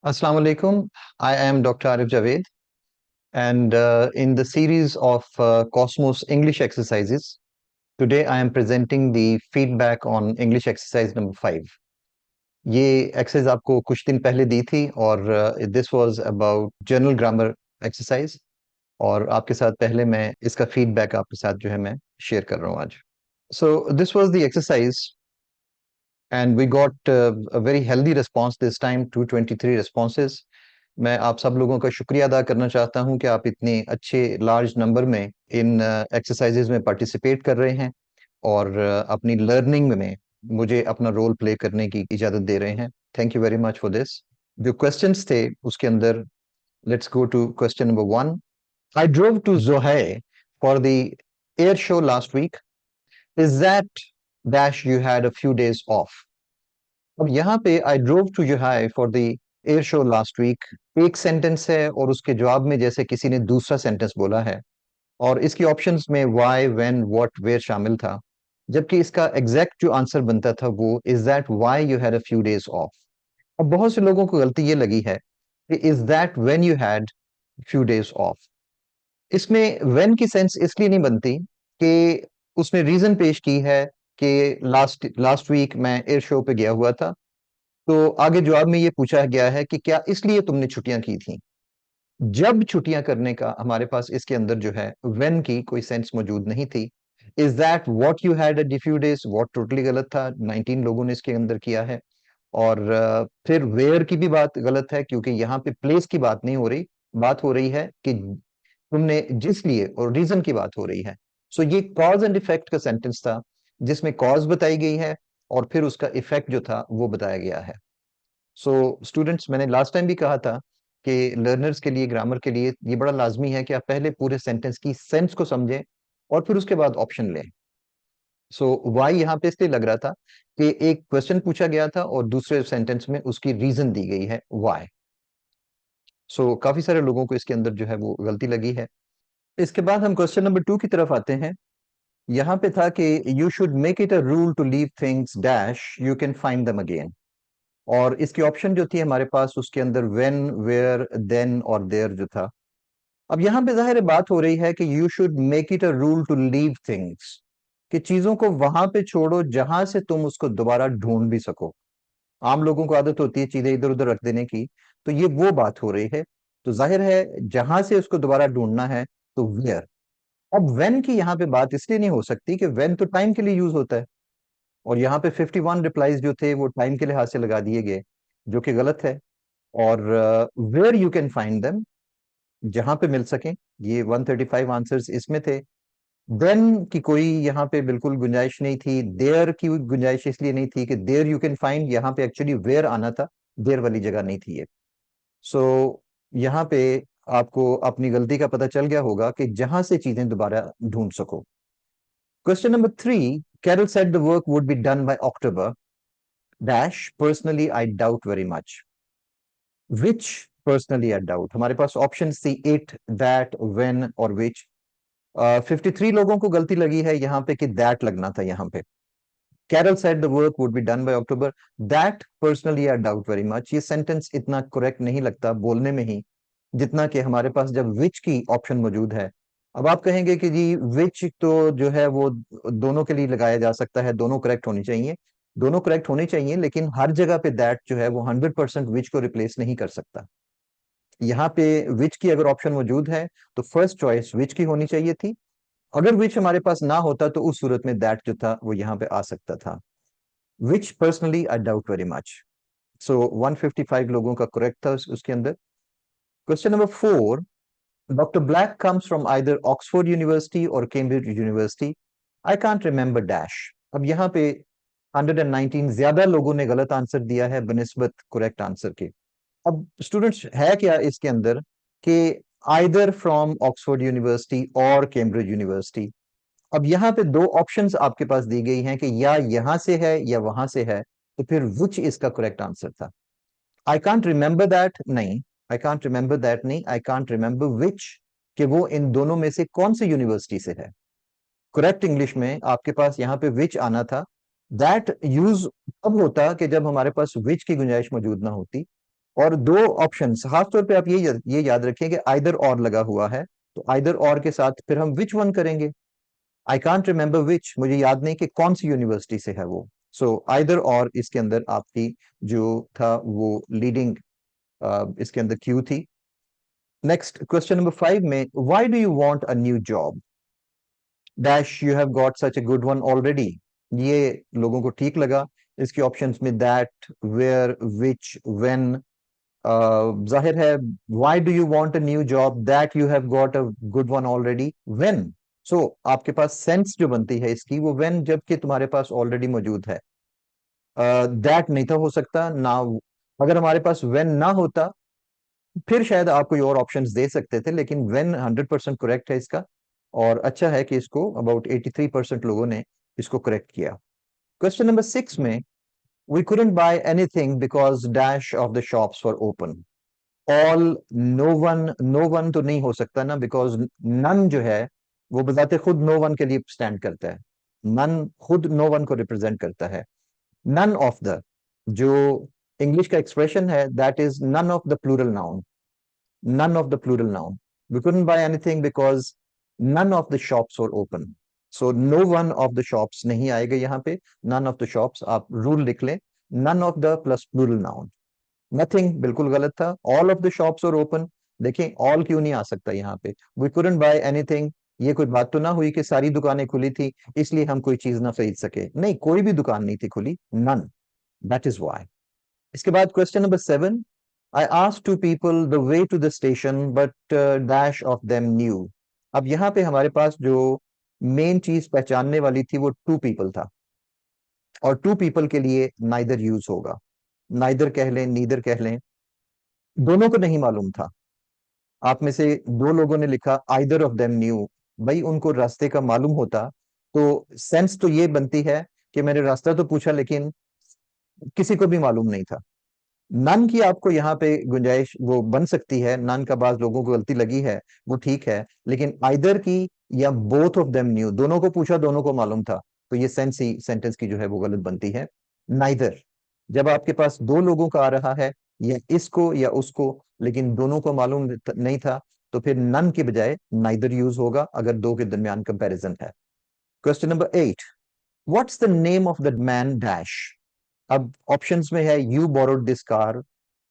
Assalamu alaikum. I am Dr. Arif Javed, and in the series of Cosmos English exercises, today I am presenting the feedback on English exercise number 5. ये exercise आपको कुछ दिन पहले दी थी और this was about general grammar exercise और आपके साथ पहले मैं इसका फीडबैक आपके साथ जो है मैं शेयर कर रहा हूँ आज. So this was the exercise and we got a very healthy response this time, 223 responses. मैं आप सब लोगों का शुक्रिया अदा करना चाहता हूं कि आप इतने अच्छे लार्ज नंबर में इन एक्सरसाइजेज में पार्टिसिपेट कर रहे हैं और अपनी लर्निंग में मुझे अपना रोल प्ले करने की इजाजत दे रहे हैं. Thank you very much for this. जो क्वेश्चंस थे उसके अंदर let's go to question number 1. I drove to Ohio for the air show last week. Is that dash you had a few days off. अब यहाँ पे I drove to Ohio for the air show last week एक sentence है और उसके जवाब में जैसे किसी ने दूसरा सेंटेंस बोला है और इसकी ऑप्शंस में व्हाई व्हेन व्हाट वेयर शामिल था, जबकि इसका एग्जैक्ट जो आंसर बनता था वो is that why you had a few days off. अब बहुत से लोगों को गलती ये लगी है कि is that when you had few days of. इसमें व्हेन की सेंस इसलिए नहीं बनती कि उसने रीजन पेश की है कि लास्ट लास्ट वीक मैं एयर शो पे गया हुआ था, तो आगे जवाब में ये पूछा गया है कि क्या इसलिए तुमने छुट्टियां की थी. जब छुट्टियां करने का हमारे पास इसके अंदर जो है व्हेन की कोई सेंस मौजूद नहीं थी. Is that what you had a few days, what totally गलत था, 19 लोगों ने इसके अंदर किया है. और फिर वेयर की भी बात गलत है क्योंकि यहाँ पे प्लेस की बात नहीं हो रही, बात हो रही है कि तुमने जिस लिए और रीजन की बात हो रही है. सो ये कॉज एंड इफेक्ट का सेंटेंस था जिसमें कॉज बताई गई है और फिर उसका इफेक्ट जो था वो बताया गया है. सो स्टूडेंट्स, मैंने लास्ट टाइम भी कहा था कि लर्नर्स के लिए, ग्रामर के लिए ये बड़ा लाजमी है कि आप पहले पूरे सेंटेंस की सेंस को समझें और फिर उसके बाद ऑप्शन लें. सो वाई यहाँ पे इसलिए लग रहा था कि एक क्वेश्चन पूछा गया था और दूसरे सेंटेंस में उसकी रीजन दी गई है वाई. सो काफी सारे लोगों को इसके अंदर जो है वो गलती लगी है. इसके बाद हम क्वेश्चन नंबर 2 की तरफ आते हैं. यहाँ पे था कि you should make it a rule to leave things dash you can find them again. और इसकी ऑप्शन जो थी हमारे पास उसके अंदर व्हेन, वेयर, देन और देयर जो था. अब यहाँ पे जाहिर है बात हो रही है कि you should make it a rule to leave things, कि चीजों को वहां पे छोड़ो जहां से तुम उसको दोबारा ढूंढ भी सको. आम लोगों को आदत होती है चीजें इधर उधर रख देने की, तो ये वो बात हो रही है. तो जाहिर है जहां से उसको दोबारा ढूंढना है तो वेयर. अब वेन की यहाँ पे बात इसलिए नहीं हो सकती कि वेन तो टाइम के लिए यूज होता है और यहाँ पे 51 रिप्लाईज जो थे वो टाइम के लिहाज से लगा दिए गए, जो कि गलत है. और where you can find them, जहां पे मिल सके, ये 135 आंसर्स इसमें थे. देन की कोई यहाँ पे बिल्कुल गुंजाइश नहीं थी. देयर की गुंजाइश इसलिए नहीं थी कि देयर यू कैन फाइंड, यहाँ पे एक्चुअली वेयर आना था, देयर वाली जगह नहीं थी ये. सो यहाँ पे आपको अपनी गलती का पता चल गया होगा कि जहां से चीजें दोबारा ढूंढ सको. Question number 3. Carol said the work would be done by October dash personally I doubt very much. Which personally I doubt, हमारे पास option C it, that, when और विच. 53 लोगों को गलती लगी है यहाँ पे कि दैट लगना था यहाँ पे. Carol said the work would be done by October that personally I doubt very much. ये सेंटेंस इतना करेक्ट नहीं लगता बोलने में ही जितना कि हमारे पास जब विच की ऑप्शन मौजूद है. अब आप कहेंगे कि जी विच तो जो है वो दोनों के लिए लगाया जा सकता है, दोनों करेक्ट होनी चाहिए. दोनों करेक्ट होने चाहिए लेकिन हर जगह पे दैट जो है वो 100% विच को रिप्लेस नहीं कर सकता. यहाँ पे विच की अगर ऑप्शन मौजूद है तो फर्स्ट चॉइस विच की होनी चाहिए थी. अगर विच हमारे पास ना होता तो उस सूरत में दैट जो था वो यहाँ पे आ सकता था. Which personally I doubt very much. So 155 लोगों का करेक्ट था उसके अंदर. Question number 4. Dr. Black comes from either Oxford University or Cambridge University. I can't remember dash. अब यहाँ पे 119 ज्यादा लोगों ने गलत आंसर दिया है बनिस्बत करेक्ट आंसर के. अब स्टूडेंट्स है क्या इसके अंदर कि आइदर फ्रॉम ऑक्सफोर्ड यूनिवर्सिटी और कैम्ब्रिज यूनिवर्सिटी. अब यहाँ पे दो ऑप्शंस आपके पास दी गई हैं कि या यहां से है या वहां से है, तो फिर विच इसका करेक्ट आंसर था. आई कांट रिमेंबर दैट नहीं, आई कांट रिमेंबर दैट नहीं, आई कांट रिमेंबर विच, कि वो इन दोनों में से कौन सी यूनिवर्सिटी से है. करेक्ट इंग्लिश में आपके पास यहाँ पे विच आना था. दैट यूज अब होता कि जब हमारे पास विच की गुंजाइश मौजूद ना होती. और दो ऑप्शंस, खास तौर पे आप ये याद रखें कि आइदर और लगा हुआ है, तो आइदर और के साथ फिर हम विच वन करेंगे। आई कांट रिमेंबर विच, मुझे याद नहीं कि कौन सी यूनिवर्सिटी से है वो। सो आइदर और इसके अंदर आपकी जो था वो लीडिंग इसके अंदर क्यू थी। नेक्स्ट क्वेश्चन नंबर 5 में, why do you want a new job dash you have got such a good one already. ये लोगों को ठीक लगा। इसके ऑप्शंस में दैट, वेयर, विच, व्हेन, जाहिर है why do you want a new job that you have got a good one already, when. So आपके पास सेंस जो बनती है इसकी वो व्हेन, जबकि तुम्हारे पास ऑलरेडी मौजूद है। दैट नहीं था हो सकता ना। अगर हमारे पास व्हेन ना होता फिर शायद आप कोई और ऑप्शंस दे सकते थे, लेकिन व्हेन 100% करेक्ट है इसका। और अच्छा है कि इसको अबाउट 83% लोगों ने इसको करेक्ट किया। क्वेश्चन नंबर 6 में, we couldn't buy anything because dash of the shops were open। All, no one तो नहीं हो सकता ना, बिकॉज नन जो है वो बजाते खुद नो वन के लिए स्टैंड करता है। नन खुद नो वन को रिप्रेजेंट करता है। नन ऑफ द, जो इंग्लिश का एक्सप्रेशन है, that is none of the plural noun. none of the plural noun. We couldn't buy anything because none of the shops were open. So no one of the shops नहीं आएगा यहाँ पे। none of the shops, आप rule लिख लें, none of the plus plural noun। nothing बिल्कुल गलत था। all of the shops were open। देखें all क्यों नहीं आ सकता यहाँ पे। we couldn't buy anything, ये कोई बात तो ना हुई कि सारी दुकानें खुली थी इसलिए हम कोई चीज ना खरीद सके, नहीं, कोई भी दुकान नहीं थी खुली, none। that is why। इसके बाद question number 7, I asked two people the way to the station but dash of them knew. अब यहाँ पे हमारे पास जो मेन चीज पहचानने वाली थी वो टू पीपल था, और टू पीपल के लिए नाइदर यूज होगा। नाइदर कह लें, नीदर कह लें, दोनों को नहीं मालूम था। आप में से दो लोगों ने लिखा आइदर ऑफ देम न्यू। भाई उनको रास्ते का मालूम होता तो सेंस तो ये बनती है कि मैंने रास्ता तो पूछा लेकिन किसी को भी मालूम नहीं था। नन की आपको यहाँ पे गुंजाइश वो बन सकती है, नन का बाज लोगों को गलती लगी है वो ठीक है, लेकिन आइदर की या बोथ ऑफ देम न्यू, दोनों को पूछा दोनों को मालूम था, तो ये सेंस ही सेंटेंस की जो है वो गलत बनती है। नाइदर, जब आपके पास दो लोगों का आ रहा है, या इसको या उसको, लेकिन दोनों को मालूम नहीं था, तो फिर नन के बजाय नाइदर यूज होगा अगर दो के दरमियान कंपैरिजन है। Question number 8, what's the name of the man dash. अब ऑप्शंस में है यू बोरोड दिस कार,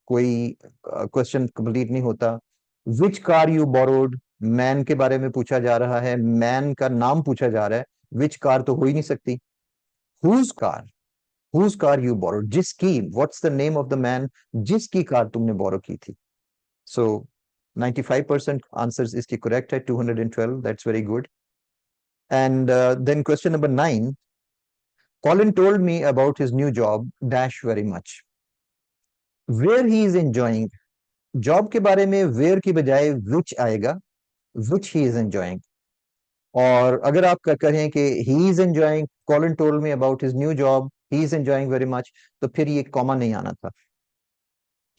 कोई क्वेश्चन कंप्लीट नहीं होता। Which car you borrowed, man के बारे में पूछा जा रहा है, मैन का नाम पूछा जा रहा है, विच कार तो हो ही नहीं सकती। Whose car, whose car you borrowed, जिसकी, what's the name of the man जिसकी कार तुमने बोरो की थी। सो 95% आंसर्स इसकी करेक्ट है, 212, that's very good. And then question number 9, Colin told me about his new job dash very much where he is enjoying। Job के बारे में where की बजाय विच आएगा, विच ही इज एंजॉइंग। और अगर आप कहें कि he is enjoying, Colin told me about his new job, he is enjoying very much, तो फिर ये कॉमा नहीं आना था।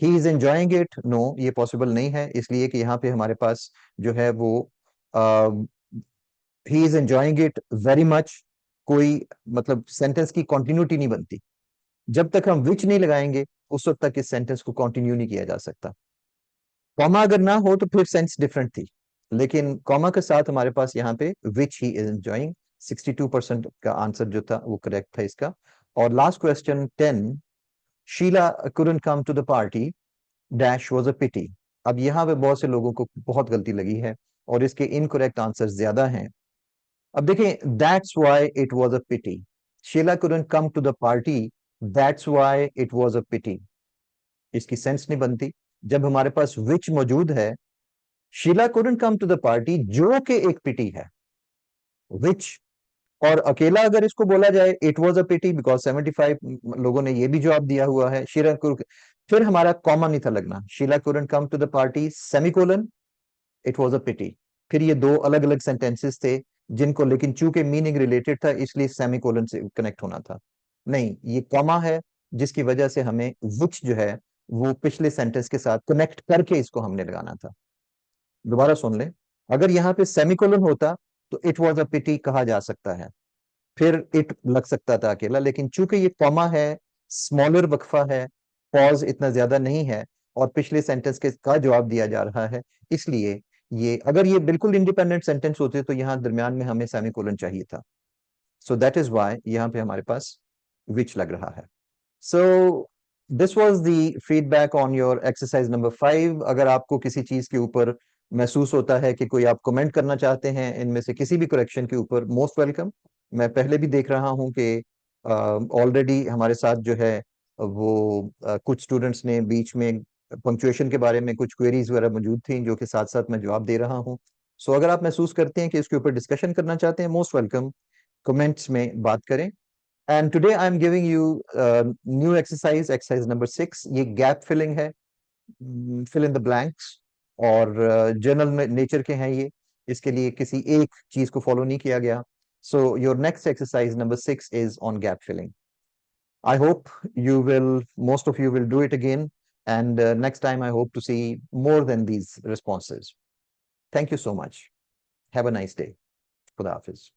He is enjoying it, no, ये पॉसिबल नहीं है, इसलिए कि यहाँ पे हमारे पास जो है वो ही is enjoying it very much, कोई मतलब सेंटेंस की कॉन्टिन्यूटी नहीं बनती। जब तक हम विच नहीं लगाएंगे उस वक्त तक इस सेंटेंस को कंटिन्यू नहीं किया जा सकता। कॉमा अगर ना हो तो फिर सेंस डिफरेंट थी, लेकिन कॉमा के साथ हमारे पास यहाँ पे विच ही इज एंजॉइंग, 62% का आंसर जो था वो करेक्ट था इसका। और last question 10, Sheela couldn't come to the party dash was a pity। अब यहाँ पे बहुत से लोगों को बहुत गलती लगी है और इसके इनकरेक्ट आंसर ज्यादा हैं। अब देखें, that's why it was a pity, Sheila couldn't come to the party, that's why it was a pity, इसकी सेंस नहीं बनती। जब हमारे पास विच मौजूद है, Sheila couldn't come to the party जो कि एक पिटी है, विच, और अकेला अगर इसको बोला जाए it was a pity because 75 लोगों ने ये भी जवाब दिया हुआ है, शीला फिर हमारा कॉमन नहीं था लगना, Sheila couldn't come to the party semicolon it was a pity. फिर ये दो अलग अलग सेंटेंसेस थे जिनको, लेकिन चूंकि मीनिंग रिलेटेड था इसलिए सेमीकोलन से कनेक्ट होना था। नहीं, ये कॉमा है जिसकी वजह से हमें विच जो है वो पिछले सेंटेंस के साथ कनेक्ट करके इसको हमने लगाना था। दोबारा सुन लें, अगर यहाँ पे सेमीकोलन होता तो इट वाज अ पिटी कहा जा सकता है, फिर इट लग सकता था अकेला, लेकिन चूंकि ये कॉमा है, स्मॉलर वक्फा है, पॉज इतना ज्यादा नहीं है, और पिछले सेंटेंस के का जवाब दिया जा रहा है, इसलिए ये अगर ये बिल्कुल इंडिपेंडेंट सेंटेंस होते तो यहाँ दरमियान में हमें सेमीकोलन चाहिए था. सो दैट इज वाई यहाँ पे हमारे पास विच लग रहा है. So this was the feedback on your exercise number 5. अगर आपको किसी चीज के ऊपर महसूस होता है कि कोई आप कमेंट करना चाहते हैं इनमें से किसी भी करेक्शन के ऊपर, मोस्ट वेलकम. मैं पहले भी देख रहा हूं कि ऑलरेडी हमारे साथ जो है वो कुछ स्टूडेंट्स ने बीच में पंक्चुएशन के बारे में कुछ क्वेरीज वगैरह मौजूद थी जो कि साथ साथ मैं जवाब दे रहा हूं. सो अगर आप महसूस करते हैं कि इसके ऊपर डिस्कशन करना चाहते हैं, मोस्ट वेलकम, कमेंट्स में बात करें. And today I'm giving you new exercise number 6. ये gap filling है, fill in the blanks, और जनरल नेचर के हैं ये. इसके लिए किसी एक चीज को फॉलो नहीं किया गया. So your next exercise number 6 is on gap filling. I hope most of you will do it again, and next time I hope to see more than these responses. Thank you so much. Have a nice day. Khuda Hafiz.